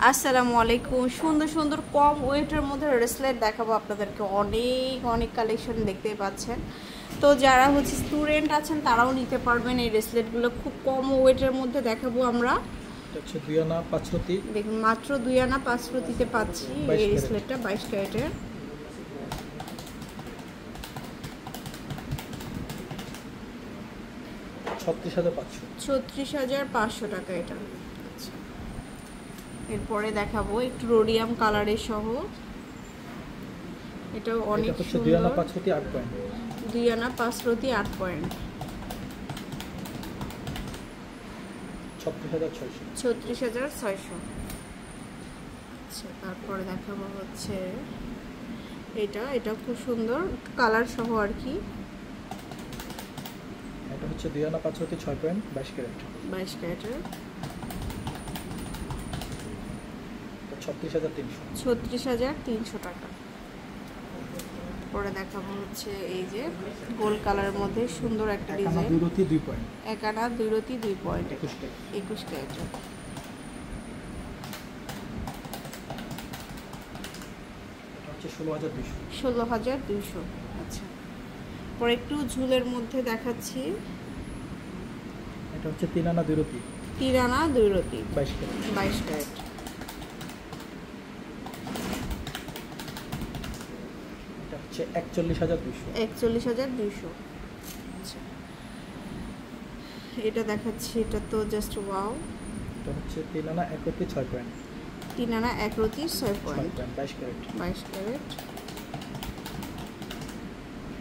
আসসালামু আলাইকুম। সুন্দর সুন্দর কম ওয়েটের মধ্যে ব্রেসলেট দেখাবো আপনাদেরকে। অনেক অনেক কালেকশন দেখতেই পাচ্ছেন। তো যারা স্টুডেন্ট আছেন তারাও নিতে পারবেন এই ব্রেসলেটগুলো। খুব কম ওয়েটের মধ্যে দেখাবো আমরা। হচ্ছে 2 আনা 5 রতি। দেখুন মাত্র 2 আনা 5 রতিতে পাচ্ছি এই ব্রেসলেটটা 22 ক্যারেটের। $36,500 টাকা এটা। এরপরে দেখাবো একটু রোডিয়াম কালারের সহ। এটাও অনেক সুন্দর। 2 আনা 5 রতি 8 পয়েন্ট। 2 আনা 5 রতি 8 পয়েন্ট। 36,600। আচ্ছা, তারপরে দেখাবো এটা খুব সুন্দর কালার সহ আর কি। এটা হচ্ছে 2 আনা 5 রতি 6 পয়েন্ট 22 ক্যারেট। 22 ক্যারেটের 36,300 টাকা। পরে দেখাবো এই যে গোল্ড কালারের মধ্যে সুন্দর একটা ডিজাইন। 2 রতি 2 পয়েন্ট। 1 আনা 2 রতি 2 পয়েন্ট 21 ক্যারেটের। এটা হচ্ছে 16,200। আচ্ছা, পরে একটু ঝুলের মধ্যে দেখাচ্ছি। এটা হচ্ছে 3 আনা 2 রতি। 3 আনা 2 রতি 22 ক্যারেট। 22 ক্যারেট। এটা হচ্ছে 41,200। 41,200। আচ্ছা, এটা দেখাচ্ছি। এটা তো জাস্ট ওয়াও। এটা হচ্ছে 3 আনা 1 রতি 6 পয়েন্ট। 3 আনা 1 রতি 6 পয়েন্ট 22 ক্যারেট। 22 ক্যারেট।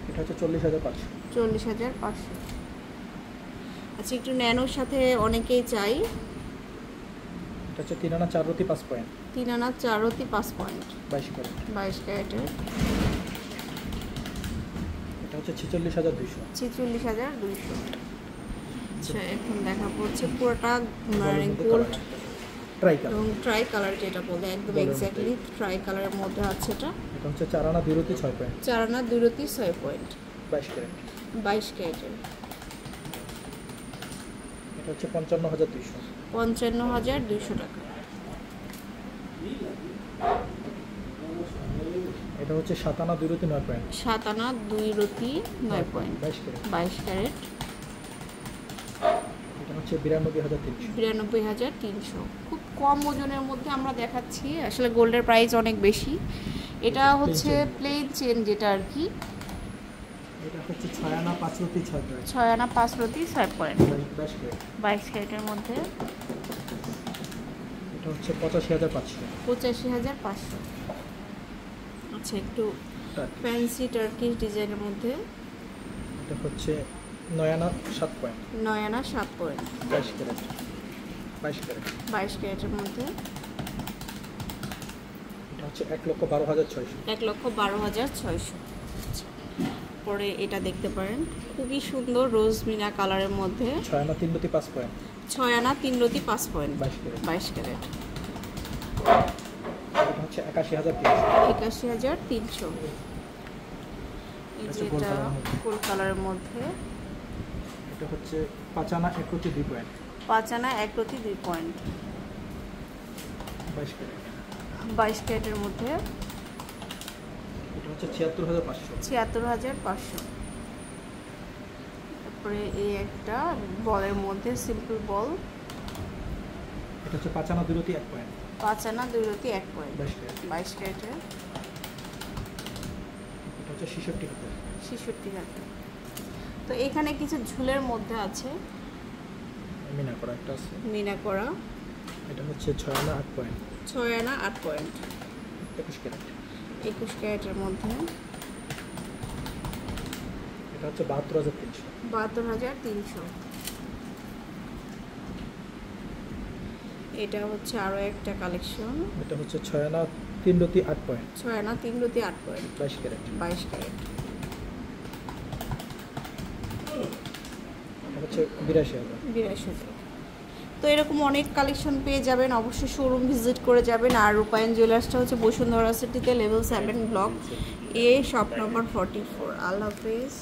এটা হচ্ছে 40,500। 40,500। আচ্ছা, একটু ন্যানোর সাথে অনেকেই চাই। এটা হচ্ছে 3 আনা 4 রতি 5 পয়েন্ট। 3 আনা 4 রতি 5 পয়েন্ট 22 ক্যারেট। 22 ক্যারেটের। এটা হচ্ছে 46,200। 46,200। আচ্ছা, এখন দেখাবো পুরোটা মানে গোল্ড ট্রাই কালার এবং ট্রাই কালার, যেটা বলে একদম এক্স্যাক্টলি ট্রাই কালারের মধ্যে আছে এটা। এটা হচ্ছে 4 আনা 2 রতি 6 পয়েন্ট। 4 আনা 2 রতি 6 পয়েন্ট 22 ক্যারেট। 22 ক্যারেটের। এটা হচ্ছে 55,200। 55,200 টাকা। এটা হচ্ছে 7 আনা 2 রতি 9 পয়েন্ট। 7 আনা 2 রতি 9 পয়েন্ট 22 ক্যারেট। 22 ক্যারেট। এটা হচ্ছে 92,300। 92,300। খুব কম ওজনের মধ্যে আমরা দেখাচ্ছি। আসলে গোল্ডের প্রাইস অনেক বেশি। এটা হচ্ছে প্লেন চেন যেটা আর কি। এটা হচ্ছে 6 আনা 5 রতি 6 পয়েন্ট। 6 আনা 5 রতি 6 পয়েন্ট 22 ক্যারেট। 22 ক্যারেটের মধ্যে। এটা হচ্ছে 85,500। 85,500। আচ্ছা, একটু ফ্যান্সি টার্কিশ ডিজাইনের মধ্যে। এটা হচ্ছে 9 আনা 7 পয়েন্ট। 9 আনা 7 পয়েন্ট 22 ক্যারেট। 22 ক্যারেট। 22 ক্যারেটের মধ্যে। এটা হচ্ছে 1,12,600। 1,12,600। পরে এটা দেখতে পারেন, খুবই সুন্দর রোজ মিনা কালারের মধ্যে। 6 আনা 3 রতি 5 পয়েন্ট। 6 আনা 3 রতি 5 পয়েন্ট 22 ক্যারেট। 22 ক্যারেট। এটা হচ্ছে 81,300। 81,300। এই যে এটা গোল্ড কালারের মধ্যে। এটা হচ্ছে 5 আনা 1 রতি 2 পয়েন্ট। 5 আনা 1 রতি 2 পয়েন্ট 22 ক্যারেট। 22 ক্যারেটের মধ্যে। এটা হচ্ছে 76,500। 76,500। তারপরে এই একটা বলের মধ্যে সিম্পল বল। এটা হচ্ছে 5 আনা 2 রতি 1 পয়েন্ট। 5 আনা 2 রতি 1 পয়েন্ট 22 ক্যারেট। 22 ক্যারেটের। এটা হচ্ছে 66,000। 66,000। তো এখানে কিছু ঝুলের মধ্যে আছে মিনা করা একটা আছে। মিনা করা। এটা হচ্ছে 6 আনা 8 পয়েন্ট। 6 আনা 8 পয়েন্ট 21 ক্যারেট। 21 ক্যারেটের মধ্যে। এটা হচ্ছে 72,300। 72,300। এটা হচ্ছে আরো একটা কালেকশন। এটা হচ্ছে 6 আনা 3 রতি 8 পয়েন্ট। 6 আনা 3 রতি 8 পয়েন্ট 22 ক্যারেট। 22 ক্যারেট। এটা হচ্ছে 82,000। 82,000। তো এরকম অনেক কালেকশন পেয়ে যাবেন। অবশ্যই শোরুম ভিজিট করে যাবেন। আর রূপায়ণ জুয়েলার্সটা হচ্ছে বসুন্ধরা সিটিতে, লেভেল 7 ব্লক এ, শপ নম্বর 44। আল্লাহ হাফেজ।